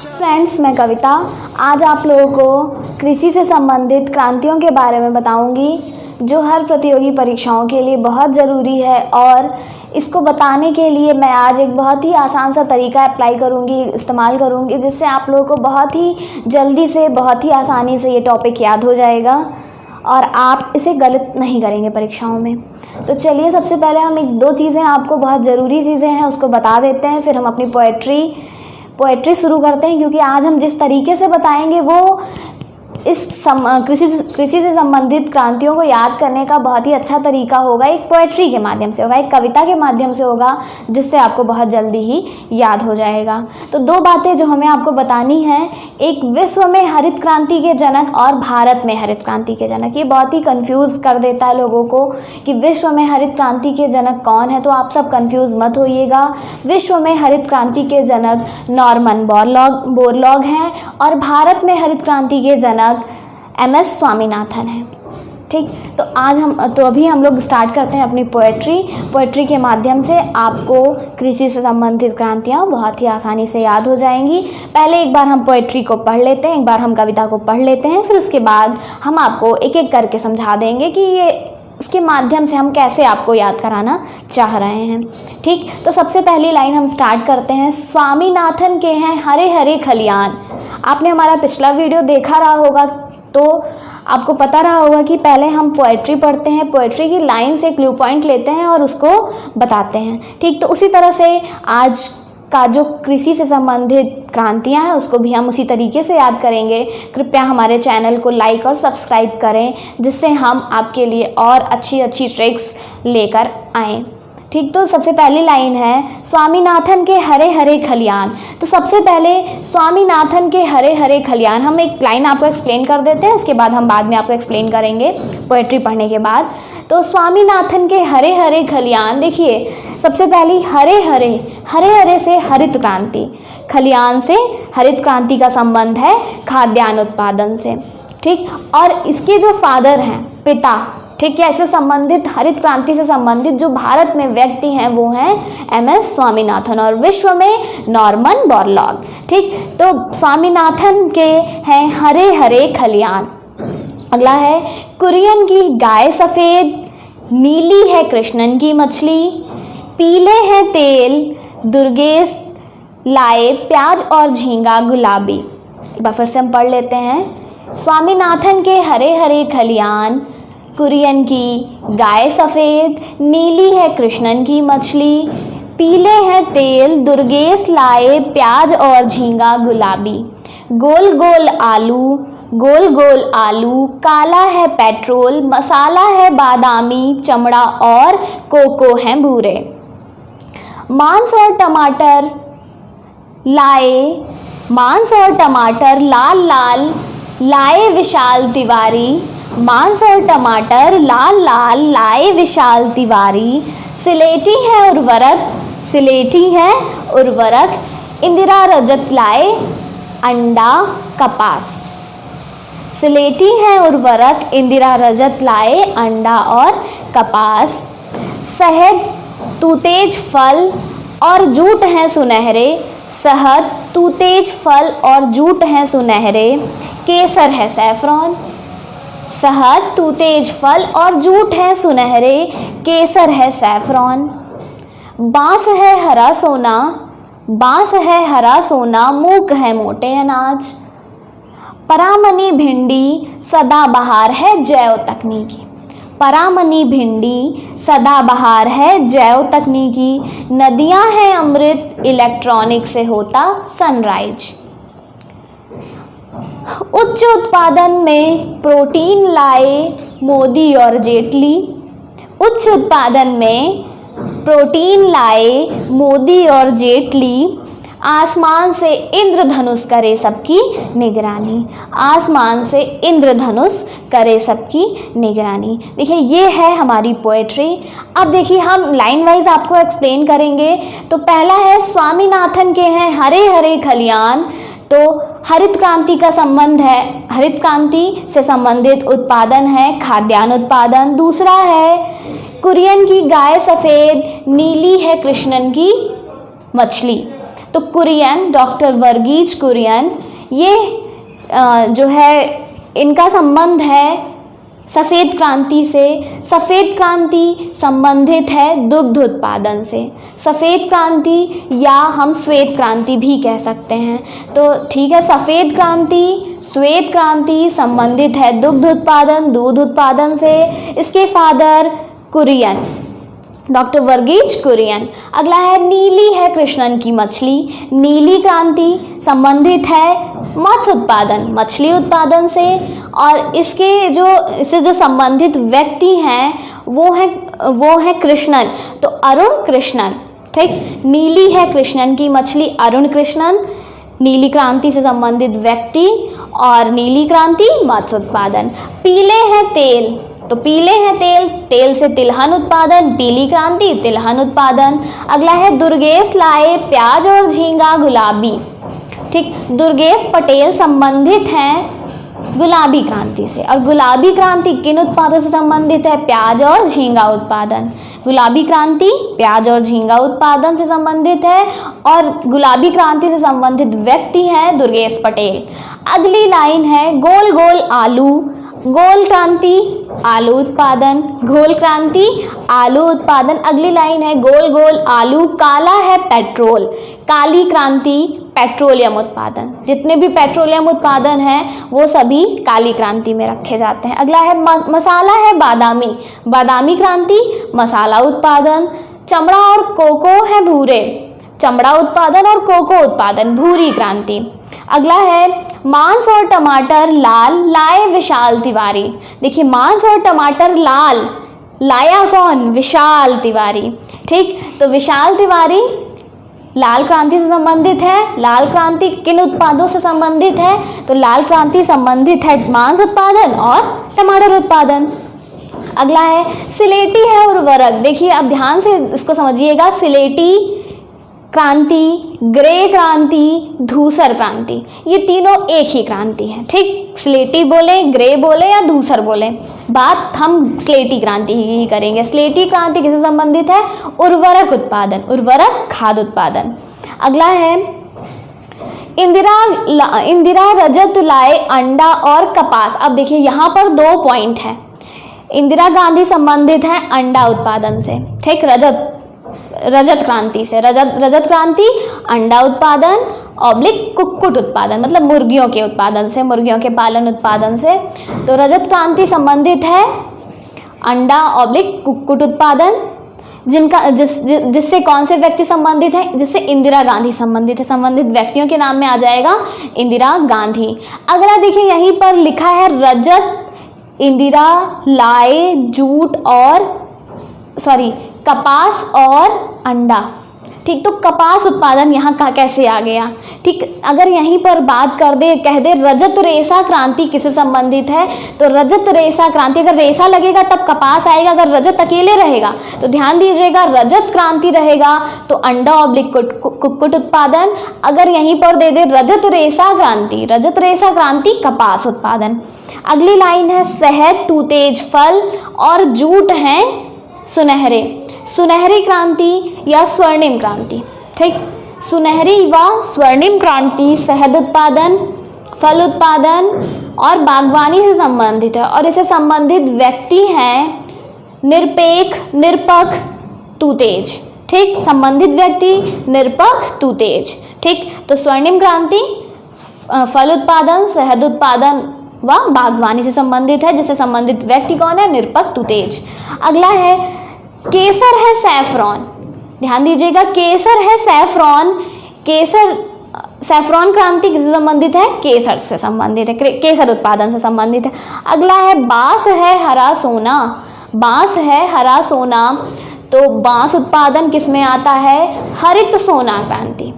Friends, मैं कविता आज आप लोगों को कृषि से संबंधित क्रांतियों के बारे में बताऊंगी जो हर प्रतियोगी परीक्षाओं के लिए बहुत ज़रूरी है। और इसको बताने के लिए मैं आज एक बहुत ही आसान सा तरीका इस्तेमाल करूंगी जिससे आप लोगों को बहुत ही जल्दी से बहुत ही आसानी से ये टॉपिक याद हो जाएगा और आप इसे गलत नहीं करेंगे परीक्षाओं में। तो चलिए, सबसे पहले हम एक दो चीज़ें आपको बहुत ज़रूरी चीज़ें हैं उसको बता देते हैं, फिर हम अपनी पोएट्री शुरू करते हैं। क्योंकि आज हम जिस तरीके से बताएंगे वो कृषि से संबंधित क्रांतियों को याद करने का बहुत ही अच्छा तरीका होगा। एक पोएट्री के माध्यम से होगा, एक कविता के माध्यम से होगा, जिससे आपको बहुत जल्दी ही याद हो जाएगा। तो दो बातें जो हमें आपको बतानी हैं, एक विश्व में हरित क्रांति के जनक और भारत में हरित क्रांति के जनक। ये बहुत ही कंफ्यूज कर देता है लोगों को कि विश्व में हरित क्रांति के जनक कौन है। तो आप सब कंफ्यूज मत होइएगा। विश्व में हरित क्रांति के जनक नॉर्मन बोरलॉग हैं और भारत में हरित क्रांति के जनक MS स्वामीनाथन है। ठीक, तो अभी हम लोग स्टार्ट करते हैं अपनी पोएट्री के माध्यम से आपको कृषि से संबंधित क्रांतियाँ बहुत ही आसानी से याद हो जाएंगी। पहले एक बार हम पोएट्री को पढ़ लेते हैं, एक बार हम कविता को पढ़ लेते हैं, फिर उसके बाद हम आपको एक एक करके समझा देंगे कि इसके माध्यम से हम कैसे आपको याद कराना चाह रहे हैं। ठीक, तो सबसे पहली लाइन हम स्टार्ट करते हैं। स्वामीनाथन के हैं हरे हरे खलियान। आपने हमारा पिछला वीडियो देखा रहा होगा तो आपको पता रहा होगा कि पहले हम पोएट्री पढ़ते हैं, पोएट्री की लाइन से क्लू पॉइंट लेते हैं और उसको बताते हैं। ठीक, तो उसी तरह से आज का जो कृषि से संबंधित क्रांतियां हैं उसको भी हम उसी तरीके से याद करेंगे। कृपया हमारे चैनल को लाइक और सब्सक्राइब करें जिससे हम आपके लिए और अच्छी ट्रिक्स लेकर आएँ। ठीक, तो सबसे पहली लाइन है स्वामीनाथन के हरे हरे खलियान। तो सबसे पहले स्वामीनाथन के हरे हरे खलियान, हम एक लाइन आपको एक्सप्लेन कर देते हैं, इसके बाद हम बाद में आपको एक्सप्लेन करेंगे पोएट्री पढ़ने के बाद। तो स्वामीनाथन के हरे हरे खलियान, देखिए सबसे पहली हरे हरे से हरित क्रांति, खलियान से हरित क्रांति का संबंध है खाद्यान्न उत्पादन से। ठीक, और इसके जो फादर हैं, पिता, ठीक है, इससे संबंधित हरित क्रांति से संबंधित जो भारत में व्यक्ति हैं वो हैं MS स्वामीनाथन और विश्व में नॉर्मन बोरलॉग। ठीक, तो स्वामीनाथन के हैं हरे हरे खलियान। अगला है कुरियन की गाय सफ़ेद, नीली है कृष्णन की मछली, पीले हैं तेल दुर्गेश लाए प्याज और झींगा गुलाबी। एक बार फिर से हम पढ़ लेते हैं। स्वामीनाथन के हरे हरे खलियान, कुरियन की गाय सफ़ेद, नीली है कृष्णन की मछली, पीले हैं तेल दुर्गेश लाए प्याज और झींगा गुलाबी, गोल गोल आलू, काला है पेट्रोल, मसाला है बादामी, चमड़ा और कोको हैं भूरे, मांस और टमाटर लाल लाल लाए विशाल तिवारी, मांस और टमाटर लाल लाल लाए विशाल तिवारी, सिलेटी है उर्वरक, इंदिरा रजत लाए अंडा कपास। सिलेटी है उर्वरक, इंदिरा रजत लाए अंडा और कपास, शहद तूतेज फल और जूट हैं सुनहरे, शहद तूतेज फल और जूट हैं सुनहरे, केसर है सैफरॉन, शहद तूतेज फल और जूट है सुनहरे, केसर है सैफरॉन, बांस है हरा सोना, मूंग है मोटे अनाज, परामनी भिंडी सदाबहार है जैव तकनीकी, परामनी भिंडी सदाबहार है जैव तकनीकी, नदियां हैं अमृत, इलेक्ट्रॉनिक से होता सनराइज, उच्च उत्पादन में प्रोटीन लाए मोदी और जेटली, उच्च उत्पादन में प्रोटीन लाए मोदी और जेटली, आसमान से इंद्रधनुष करे सबकी निगरानी, आसमान से इंद्रधनुष करे सबकी निगरानी। देखिए ये है हमारी पोएट्री। अब देखिए हम लाइन वाइज आपको एक्सप्लेन करेंगे। तो पहला है स्वामीनाथन के हैं हरे हरे खलियान। तो हरित क्रांति का संबंध है, हरित क्रांति से संबंधित उत्पादन है खाद्यान्न उत्पादन। दूसरा है कुरियन की गाय सफ़ेद, नीली है कृष्णन की मछली। तो कुरियन, डॉक्टर वर्गीज कुरियन, ये जो है इनका संबंध है सफ़ेद क्रांति से। सफ़ेद क्रांति संबंधित है दुग्ध उत्पादन से। सफ़ेद क्रांति या हम श्वेत क्रांति भी कह सकते हैं। तो ठीक है, सफ़ेद क्रांति, श्वेत क्रांति संबंधित है दुग्ध उत्पादन, दूध उत्पादन से। इसके फादर कुरियन, डॉक्टर वर्गीज कुरियन। अगला है नीली है कृष्णन की मछली। नीली क्रांति संबंधित है मत्स्य उत्पादन, मछली उत्पादन से। और इससे जो संबंधित व्यक्ति हैं वो है कृष्णन, तो अरुण कृष्णन। ठीक, नीली है कृष्णन की मछली, अरुण कृष्णन नीली क्रांति से संबंधित व्यक्ति, और नीली क्रांति मत्स्य उत्पादन। पीले हैं तेल, तो पीले हैं तेल, तेल से तिलहन उत्पादन, पीली क्रांति तिलहन उत्पादन। अगला है दुर्गेश लाए प्याज और झींगा गुलाबी। ठीक, दुर्गेश पटेल संबंधित हैं गुलाबी क्रांति से। और गुलाबी क्रांति किन उत्पादों से संबंधित है? प्याज और झींगा उत्पादन। गुलाबी क्रांति प्याज और झींगा उत्पादन से संबंधित है, और गुलाबी क्रांति से संबंधित व्यक्ति हैं दुर्गेश पटेल। अगली लाइन है गोल गोल आलू। गोल क्रांति आलू उत्पादन, गोल क्रांति आलू उत्पादन। अगली लाइन है गोल गोल आलू, काला है पेट्रोल। काली क्रांति पेट्रोलियम उत्पादन। जितने भी पेट्रोलियम उत्पादन हैं वो सभी काली क्रांति में रखे जाते हैं। अगला है मसाला है बादामी। बादामी क्रांति मसाला उत्पादन। चमड़ा और कोको है भूरे। चमड़ा उत्पादन और कोको उत्पादन, भूरी क्रांति। अगला है मांस और टमाटर लाल, लाए विशाल तिवारी। देखिए, मांस और टमाटर लाल, लाया कौन? विशाल तिवारी। ठीक, तो विशाल तिवारी लाल क्रांति से संबंधित है। लाल क्रांति किन उत्पादों से संबंधित है? तो लाल क्रांति संबंधित है मांस उत्पादन और टमाटर उत्पादन। अगला है सिलेटी है उर्वरक। देखिए, अब ध्यान से इसको समझिएगा। सिलेटी क्रांति, ग्रे क्रांति, धूसर क्रांति, ये तीनों एक ही क्रांति है। ठीक, स्लेटी बोले, ग्रे बोले या धूसर बोले, बात हम स्लेटी क्रांति ही करेंगे। स्लेटी क्रांति किससे संबंधित है? उर्वरक उत्पादन, उर्वरक खाद्य उत्पादन। अगला है इंदिरा रजत लाए अंडा और कपास। अब देखिए, यहाँ पर 2 पॉइंट है। इंदिरा गांधी संबंधित है अंडा उत्पादन से। ठीक, रजत क्रांति से। रजत क्रांति अंडा उत्पादन ऑब्लिक कुक्कुट उत्पादन, मतलब मुर्गियों के उत्पादन से, मुर्गियों के पालन उत्पादन से। तो रजत क्रांति संबंधित है अंडा ऑब्लिक कुक्कुट उत्पादन, जिससे कौन से व्यक्ति संबंधित है? जिससे इंदिरा गांधी संबंधित है। संबंधित व्यक्तियों के नाम में आ जाएगा इंदिरा गांधी। अगला देखिए, यहीं पर लिखा है रजत, इंदिरा लाए जूट और कपास और अंडा। ठीक, तो कपास उत्पादन यहाँ का कैसे आ गया? ठीक, अगर यहीं पर बात कह दे रजत रेशा क्रांति किससे संबंधित है, तो रजत रेशा क्रांति, अगर रेशा लगेगा तब कपास आएगा। अगर रजत अकेले रहेगा तो ध्यान दीजिएगा, रजत क्रांति रहेगा तो अंडा ऑब्लिक कुक्कुट उत्पादन। अगर यहीं पर दे दे रजत रेशा क्रांति कपास उत्पादन। अगली लाइन है शहद, तूतेज फल और जूट हैं सुनहरे। सुनहरी क्रांति या स्वर्णिम क्रांति। ठीक, सुनहरी व स्वर्णिम क्रांति शहद उत्पादन, फल उत्पादन और बागवानी से संबंधित है, और इससे संबंधित व्यक्ति हैं निरपक्ष तूतेज। ठीक, संबंधित व्यक्ति निरपक्ष तूतेज। ठीक, तो स्वर्णिम क्रांति फल उत्पादन, शहद उत्पादन व बागवानी से संबंधित है, जिससे संबंधित व्यक्ति कौन है? निरपक्ष तूतेज। अगला है केसर है सैफरॉन। ध्यान दीजिएगा, केसर है सैफरॉन। सैफरॉन क्रांति किससे संबंधित है? केसर से संबंधित है, केसर उत्पादन से संबंधित है। अगला है बांस है हरा सोना। बांस है हरा सोना, तो बांस उत्पादन किस में आता है? हरित सोना क्रांति।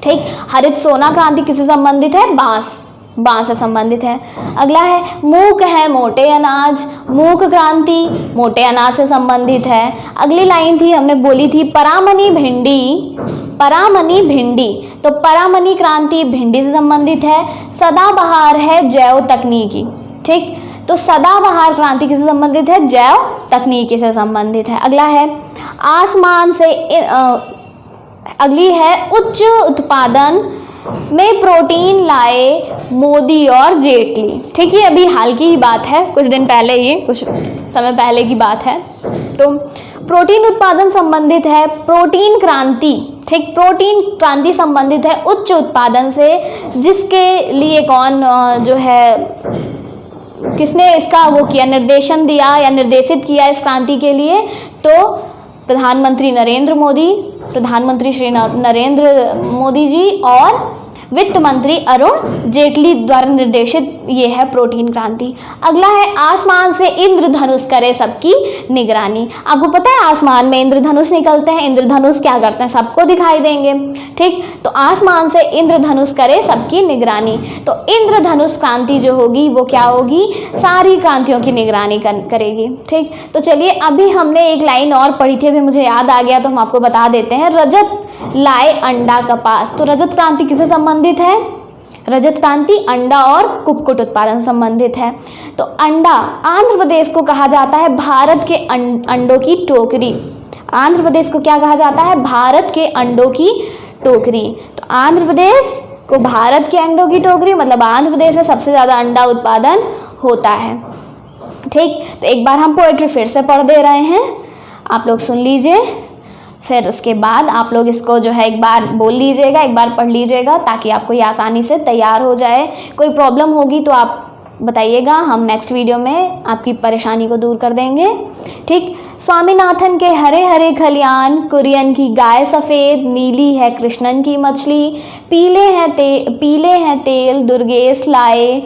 ठीक, हरित सोना क्रांति किससे संबंधित है? बांस से संबंधित है। अगला है मूंग है मोटे अनाज। मूंग क्रांति मोटे अनाज से संबंधित है। अगली लाइन थी, हमने बोली थी परामनी भिंडी, तो परामनी क्रांति भिंडी से संबंधित है। सदाबहार है जैव तकनीकी। ठीक, तो सदाबहार क्रांति किससे संबंधित है? जैव तकनीकी से संबंधित है। अगला है आसमान से अगली है उच्च उत्पादन में प्रोटीन लाए मोदी और जेटली। ठीक है, अभी हाल की ही बात है, कुछ दिन पहले ही, कुछ समय पहले की बात है। तो प्रोटीन उत्पादन संबंधित है प्रोटीन क्रांति। ठीक, प्रोटीन क्रांति संबंधित है उच्च उत्पादन से, जिसके लिए कौन जो है, किसने इसका वो किया, निर्देशन दिया या निर्देशित किया इस क्रांति के लिए? तो प्रधानमंत्री नरेंद्र मोदी, प्रधानमंत्री श्री नरेंद्र मोदी जी और वित्त मंत्री अरुण जेटली द्वारा निर्देशित ये है प्रोटीन क्रांति। अगला है आसमान से इंद्रधनुष करे सबकी निगरानी। आपको पता है आसमान में इंद्रधनुष निकलते हैं, इंद्रधनुष क्या करते हैं, सबको दिखाई देंगे। ठीक, तो आसमान से इंद्रधनुष करे सबकी निगरानी। तो इंद्रधनुष क्रांति जो होगी वो क्या होगी, सारी क्रांतियों की निगरानी करेगी। ठीक, तो चलिए अभी हमने एक लाइन और पढ़ी थी, अभी मुझे याद आ गया तो हम आपको बता देते हैं। रजत लाए अंडा कपास। तो रजत क्रांति किससे संबंधित है? रजत क्रांति अंडा और कुक्कुट उत्पादन संबंधित है। तो अंडा, आंध्र प्रदेश को कहा जाता है भारत के अंडों की टोकरी। आंध्र प्रदेश को क्या कहा जाता है? भारत के अंडों की टोकरी। तो आंध्र प्रदेश को भारत के अंडों की टोकरी, मतलब आंध्र प्रदेश में सबसे ज़्यादा अंडा उत्पादन होता है। ठीक, तो एक बार हम पोएट्री फिर से पढ़ दे रहे हैं, आप लोग सुन लीजिए, फिर उसके बाद आप लोग इसको जो है एक बार बोल लीजिएगा, एक बार पढ़ लीजिएगा, ताकि आपको ये आसानी से तैयार हो जाए। कोई प्रॉब्लम होगी तो आप बताइएगा, हम नेक्स्ट वीडियो में आपकी परेशानी को दूर कर देंगे। ठीक, स्वामीनाथन के हरे हरे खलियान, कुरियन की गाय सफ़ेद, नीली है कृष्णन की मछली, पीले हैं तेल दुर्गेश लाए,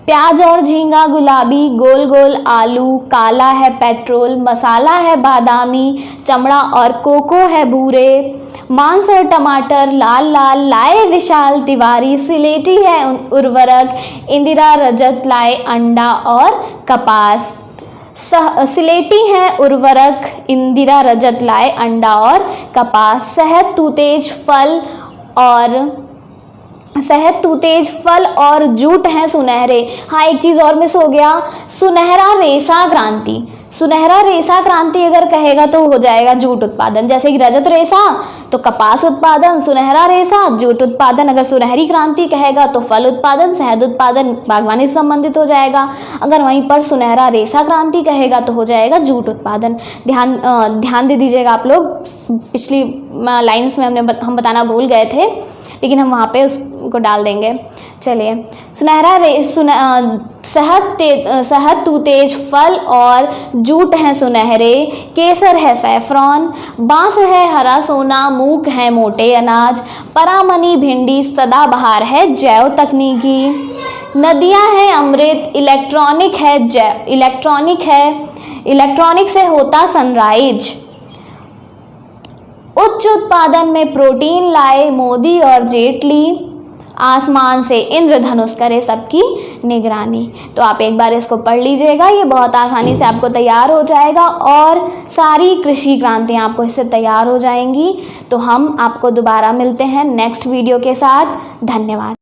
प्याज और झींगा गुलाबी, गोल गोल आलू, काला है पेट्रोल, मसाला है बादामी, चमड़ा और कोको है भूरे, मांस और टमाटर लाल लाल लाए विशाल तिवारी, सिलेटी है उर्वरक, इंदिरा रजत लाए अंडा और कपास। सिलेटी है उर्वरक, इंदिरा रजत लाए अंडा और कपास। शहद तूतेज फल और जूट हैं सुनहरे। हाँ, एक चीज़ और मिस हो गया, सुनहरा रेशा क्रांति। सुनहरा रेशा क्रांति अगर कहेगा तो हो जाएगा जूट उत्पादन, जैसे कि रजत रेशा तो कपास उत्पादन, सुनहरा रेशा जूट उत्पादन। अगर सुनहरी क्रांति कहेगा तो फल उत्पादन, शहद उत्पादन, बागवानी से संबंधित हो जाएगा। अगर वहीं पर सुनहरा रेशा क्रांति कहेगा तो हो जाएगा जूट उत्पादन। ध्यान दे दीजिएगा आप लोग, पिछली लाइन्स में हम बताना भूल गए थे, लेकिन हम वहाँ पे उसको डाल देंगे। चलिए, शहद तूतेज फल और जूट हैं सुनहरे, केसर है सैफरॉन, बांस है हरा सोना, मूंग है मोटे अनाज, परामनी भिंडी सदाबहार है जैव तकनीकी, नदियाँ हैं अमृत, इलेक्ट्रॉनिक से होता सनराइज। उच्च उत्पादन में प्रोटीन लाए मोदी और जेटली, आसमान से इंद्रधनुष करे सबकी निगरानी। तो आप एक बार इसको पढ़ लीजिएगा, ये बहुत आसानी से आपको तैयार हो जाएगा और सारी कृषि क्रांतियाँ आपको इससे तैयार हो जाएंगी। तो हम आपको दोबारा मिलते हैं नेक्स्ट वीडियो के साथ। धन्यवाद।